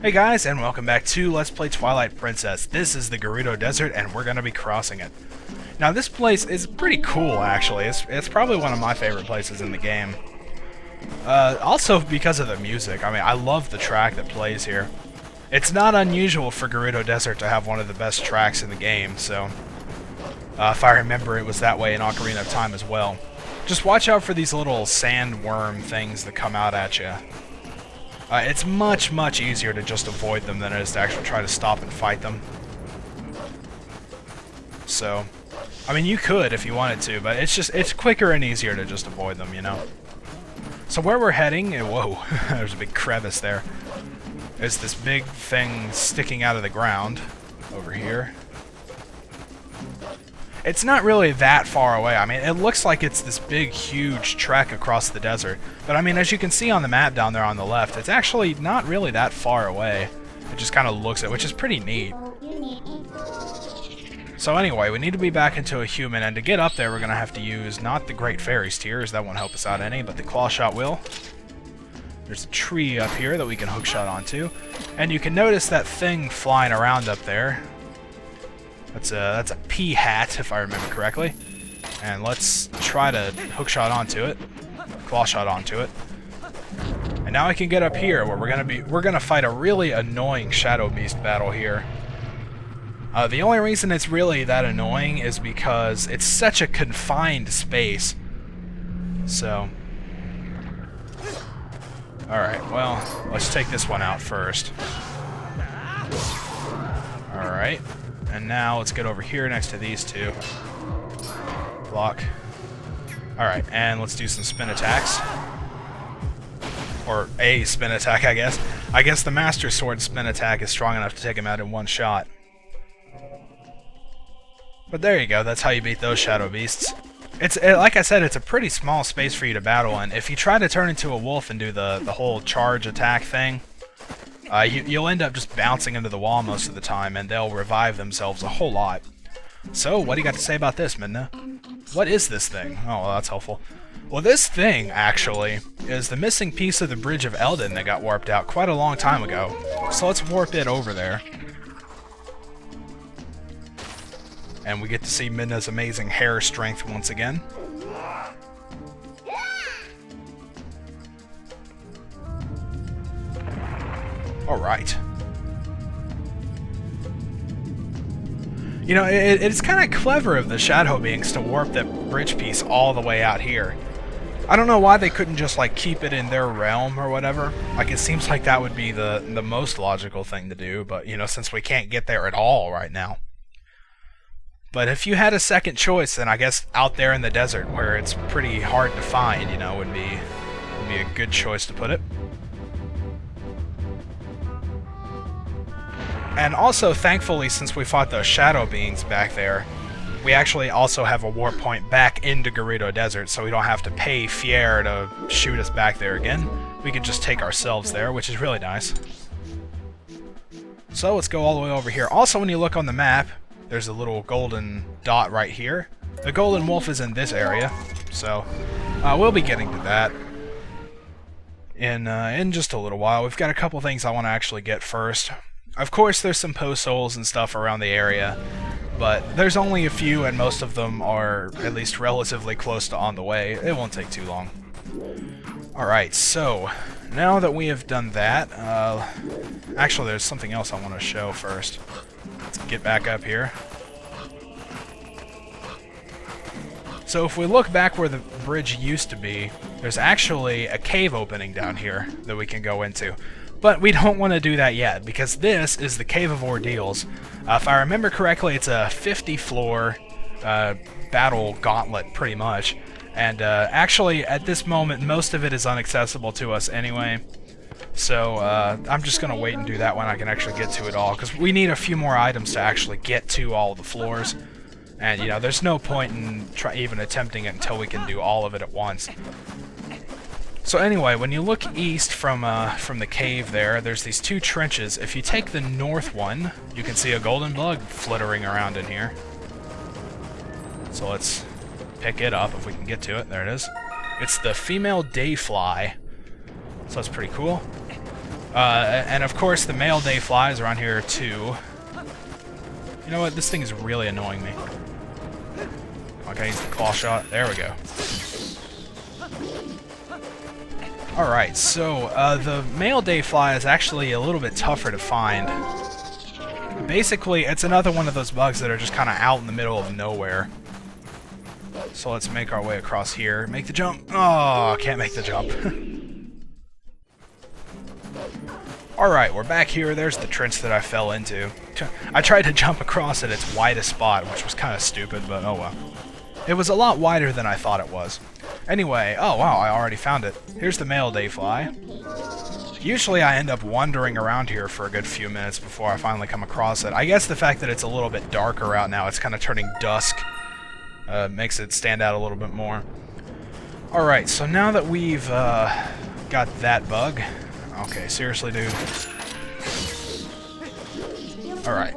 Hey guys, and welcome back to Let's Play Twilight Princess. This is the Gerudo Desert, and we're going to be crossing it. Now, this place is pretty cool, actually. It's probably one of my favorite places in the game. Also because of the music. I mean, I love the track that plays here. It's not unusual for Gerudo Desert to have one of the best tracks in the game, so... if I remember, it was that way in Ocarina of Time as well. Just watch out for these little sandworm things that come out at you. It's much easier to just avoid them than it is to actually try to stop and fight them. So, I mean, you could if you wanted to, but it's quicker and easier to just avoid them, you know? So where we're heading, whoa, there's a big crevice there. There's this big thing sticking out of the ground over here. It's not really that far away. I mean, it looks like it's this big, huge trek across the desert. But I mean, as you can see on the map down there on the left, it's actually not really that far away. It just kind of looks it, which is pretty neat. So anyway, we need to be back into a human, and to get up there, we're going to have to use not the Great Fairy's Tears, that won't help us out any, but the Claw Shot will. There's a tree up here that we can hookshot onto. And you can notice that thing flying around up there. That's a pea hat, if I remember correctly. And let's try to hookshot onto it, claw shot onto it. And now I can get up here where we're gonna fight a really annoying Shadow Beast battle here. The only reason it's really that annoying is because it's such a confined space. So, all right. Well, let's take this one out first. All right. And now let's get over here next to these two. Block. Alright, and let's do some spin attacks. Or a spin attack, I guess. I guess the Master Sword spin attack is strong enough to take him out in one shot. But there you go, that's how you beat those Shadow Beasts. Like I said, it's a pretty small space for you to battle in. If you try to turn into a wolf and do the whole charge attack thing, you'll end up just bouncing into the wall most of the time, and they'll revive themselves a whole lot. So, what do you got to say about this, Midna? What is this thing? Oh, well, that's helpful. Well, this thing, actually, is the missing piece of the Bridge of Eldin that got warped out quite a long time ago. So let's warp it over there. And we get to see Midna's amazing hair strength once again. Alright. You know, it's kind of clever of the Shadow Beings to warp that bridge piece all the way out here. I don't know why they couldn't just, like, keep it in their realm or whatever. Like, it seems like that would be the most logical thing to do, but, you know, since we can't get there at all right now. But if you had a second choice, then I guess out there in the desert, where it's pretty hard to find, you know, would be a good choice to put it. And also, thankfully, since we fought those Shadow Beings back there, we actually also have a warp point back into Gerudo Desert, so we don't have to pay Fier to shoot us back there again. We can just take ourselves there, which is really nice. So let's go all the way over here. Also, when you look on the map, there's a little golden dot right here. The Golden Wolf is in this area, so we'll be getting to that in just a little while. We've got a couple things I want to actually get first. Of course, there's some post souls and stuff around the area, but there's only a few, and most of them are at least relatively close to on the way. It won't take too long. Alright, so now that we have done that, actually there's something else I want to show first. Let's get back up here. So if we look back where the bridge used to be, there's actually a cave opening down here that we can go into. But we don't want to do that yet, because this is the Cave of Ordeals. If I remember correctly, it's a 50-floor battle gauntlet, pretty much. And actually, at this moment, most of it is inaccessible to us anyway. So I'm just going to wait and do that when I can actually get to it all, because we need a few more items to actually get to all the floors. And, you know, there's no point in even attempting it until we can do all of it at once. So anyway, when you look east from the cave there, there's these two trenches. If you take the north one, you can see a golden bug flittering around in here. So let's pick it up if we can get to it. There it is. It's the female dayfly. So that's pretty cool. And of course, the male day flies are on here too. You know what? This thing is really annoying me. Okay, use the claw shot. There we go. Alright, so the male day fly is actually a little bit tougher to find. Basically, it's another one of those bugs that are just kind of out in the middle of nowhere. So let's make our way across here. Make the jump. Oh, can't make the jump. Alright, we're back here. There's the trench that I fell into. I tried to jump across at its widest spot, which was kind of stupid, but oh well. It was a lot wider than I thought it was. Anyway, oh wow, I already found it. Here's the male dayfly. Usually I end up wandering around here for a good few minutes before I finally come across it. I guess the fact that it's a little bit darker out now, it's kind of turning dusk, makes it stand out a little bit more. Alright, so now that we've got that bug... Okay, seriously, dude. Alright.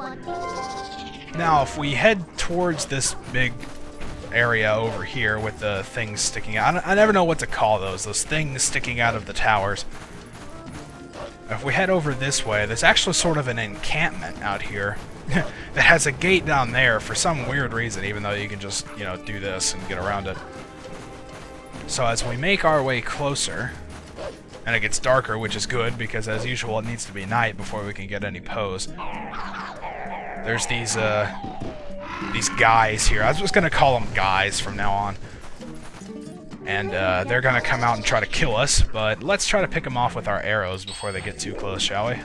Now, if we head towards this big area over here with the things sticking out... I never know what to call those things sticking out of the towers. If we head over this way, there's actually sort of an encampment out here that has a gate down there for some weird reason, even though you can just, you know, do this and get around it. So as we make our way closer... And it gets darker, which is good, because as usual it needs to be night before we can get any pose. There's these guys here. I was just going to call them guys from now on. And they're going to come out and try to kill us, but let's try to pick them off with our arrows before they get too close, shall we?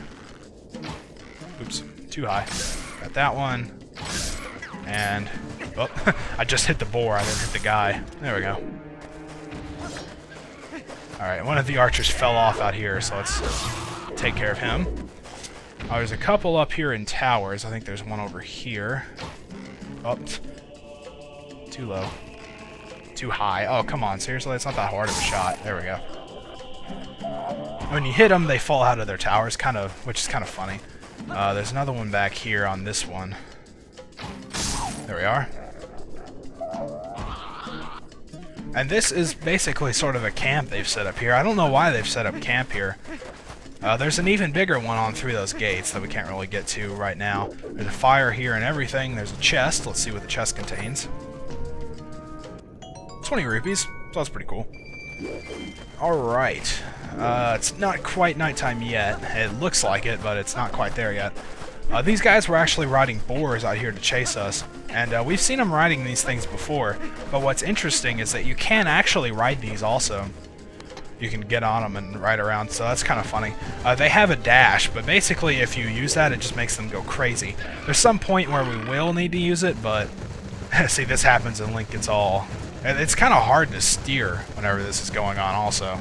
Oops, too high. Got that one. And, oh, I just hit the boar, I didn't hit the guy. There we go. Alright, one of the archers fell off out here, so let's take care of him. Oh, there's a couple up here in towers. I think there's one over here. Oh, too low. Too high. Oh, come on, seriously? It's not that hard of a shot. There we go. When you hit them, they fall out of their towers, which is kind of funny. There's another one back here on this one. There we are. And this is basically sort of a camp they've set up here. I don't know why they've set up camp here. There's an even bigger one on through those gates that we can't really get to right now. There's a fire here and everything. There's a chest. Let's see what the chest contains. 20 rupees. So that's pretty cool. Alright. It's not quite nighttime yet. It looks like it, but it's not quite there yet. These guys were actually riding boars out here to chase us. And we've seen them riding these things before, but what's interesting is that you can actually ride these also. You can get on them and ride around, so that's kind of funny. They have a dash, but basically if you use that, it just makes them go crazy. There's some point where we will need to use it, but see, this happens and Link gets all... It's kind of hard to steer whenever this is going on also.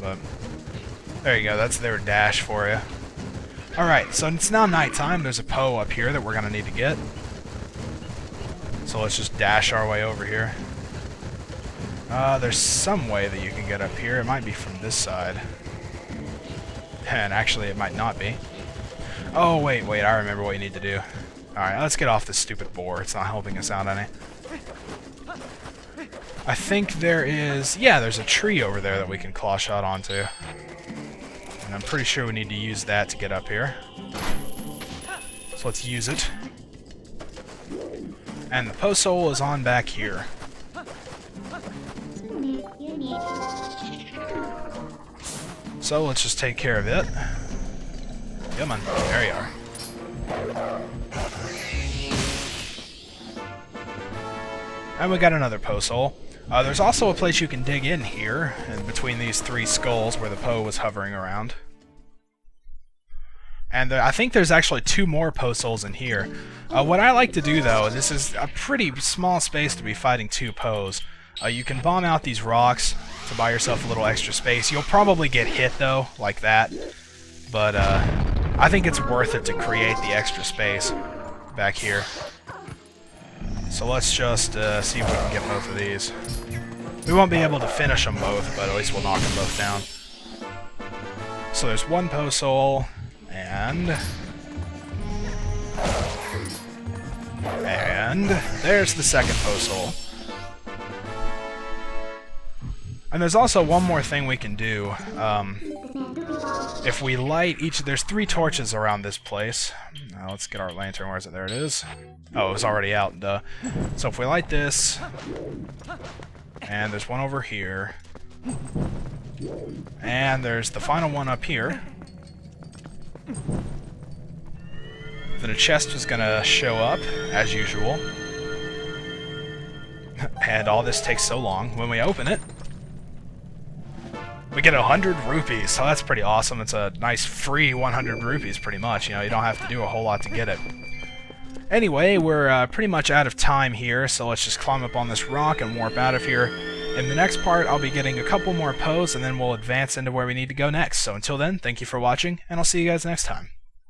But there you go, that's their dash for you. Alright, so it's now nighttime. There's a Poe up here that we're going to need to get. So let's just dash our way over here. There's some way that you can get up here. It might be from this side. And actually, it might not be. Oh, wait, I remember what you need to do. Alright, let's get off this stupid boar. It's not helping us out any. I think there is... Yeah, there's a tree over there that we can claw shot onto. And I'm pretty sure we need to use that to get up here. So let's use it. And the Poe soul is on back here. So let's just take care of it. Come on, there you are. And we got another Poe soul. There's also a place you can dig in here, in between these three skulls where the Poe was hovering around. And I think there's actually 2 more Poe souls in here. What I like to do, though, this is a pretty small space to be fighting 2 Poes. You can bomb out these rocks to buy yourself a little extra space. You'll probably get hit, though, like that. But I think it's worth it to create the extra space back here. So let's just see if we can get both of these. We won't be able to finish them both, but at least we'll knock them both down. So there's 1 Poe soul, and there's the second Poe soul. And there's also one more thing we can do. If we light each... There's 3 torches around this place. Now let's get our lantern. Where is it? There it is. Oh, it was already out. Duh. So if we light this... And there's one over here. And there's the final one up here. Then a chest is gonna show up, as usual. And all this takes so long. When we open it, we get 100 rupees, so that's pretty awesome. It's a nice free 100 rupees, pretty much. You know, you don't have to do a whole lot to get it. Anyway, we're pretty much out of time here, so let's just climb up on this rock and warp out of here. In the next part, I'll be getting a couple more poes, and then we'll advance into where we need to go next. So until then, thank you for watching, and I'll see you guys next time.